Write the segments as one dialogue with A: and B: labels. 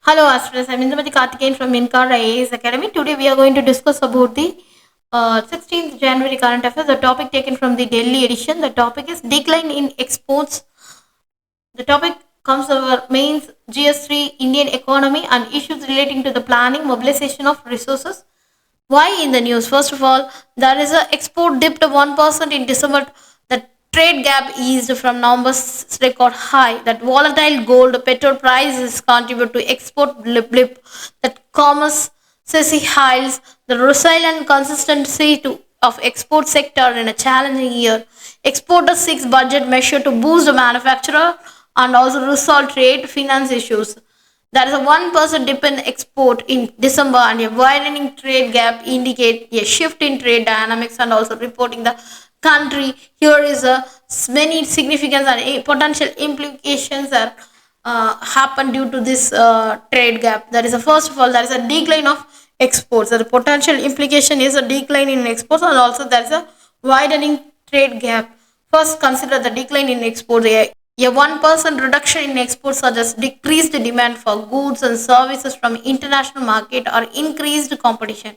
A: Hello, Astros. I'm Indramati Karthikeyan from Inkar IAS Academy. Today we are going to discuss about the 16th January current affairs. The topic taken from the Delhi edition. The topic is decline in exports. The topic comes over mains GS3 Indian economy and issues relating to the planning, mobilization of resources. Why in the news? First of all, there is a export dipped 1% in December. The trade gap eased from November's record high. That volatile gold, petrol prices contribute to export blip. That commerce highs the resilient consistency of export sector in a challenging year. Exporters seeks budget measure to boost the manufacturer and also resolve trade finance issues. There is a 1% dip in export in December and a widening trade gap indicate a shift in trade dynamics and also reporting the country. Here is a many significant and potential implications that happen due to this trade gap. That is a first of all, there is a decline of exports. So the potential implication is a decline in exports and also there is a widening trade gap. First, consider the decline in exports. A 1% reduction in exports suggests decreased demand for goods and services from international market or increased competition.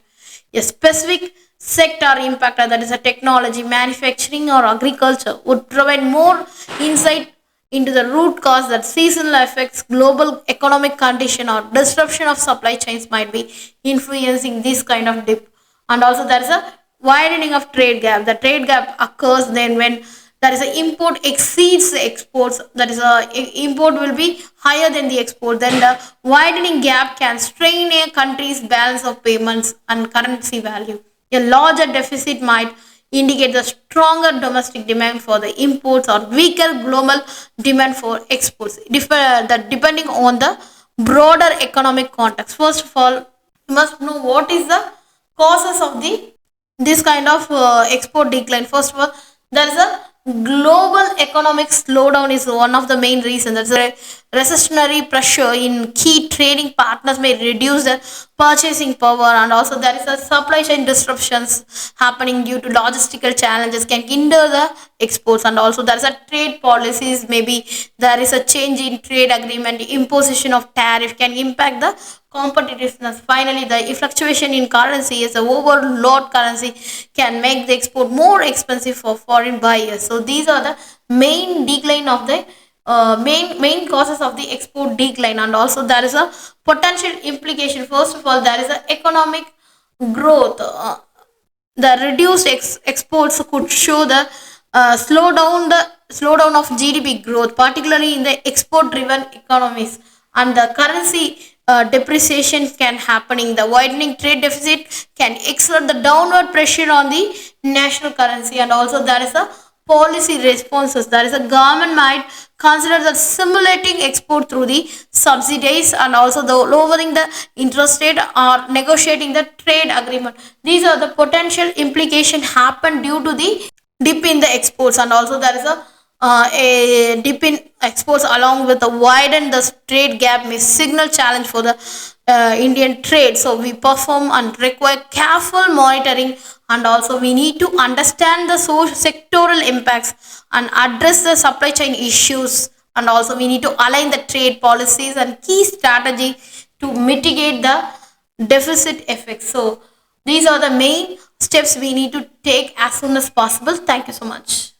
A: A specific sector impact, that is a technology, manufacturing or agriculture, would provide more insight into the root cause that seasonal effects, global economic condition or disruption of supply chains might be influencing this kind of dip. And also there is a widening of trade gap. The trade gap occurs then when there is a import exceeds the exports, that is a import will be higher than the export, then the widening gap can strain a country's balance of payments and currency value. A larger deficit might indicate the stronger domestic demand for the imports or weaker global demand for exports, depending on the broader economic context. First of all, you must know what is the causes of the this kind of export decline. First of all, there is a global economic slowdown is one of the main reasons. That's a recessionary pressure in key trading partners may reduce their purchasing power, and also there is a supply chain disruptions happening due to logistical challenges can hinder the exports, and also there is a trade policies, maybe there is a change in trade agreement, imposition of tariff can impact the competitiveness. Finally, the fluctuation in currency is a overload currency can make the export more expensive for foreign buyers. So these are the main decline of the main causes of the export decline, and also there is a potential implication. First of all, there is a economic growth. The reduced exports could show the slowdown of GDP growth, particularly in the export-driven economies, and the currency depreciation can happening. The widening trade deficit can exert the downward pressure on the national currency, and also there is a policy responses. There is a government might consider the stimulating export through the subsidies and also the lowering the interest rate or negotiating the trade agreement. These are the potential implication happen due to the dip in the exports, and also there is a dip in exports along with the widen the trade gap may signal challenge for the Indian trade. So we perform and require careful monitoring, and also we need to understand the social sectoral impacts and address the supply chain issues, and also we need to align the trade policies and key strategy to mitigate the deficit effects. So these are the main steps we need to take as soon as possible. Thank you so much.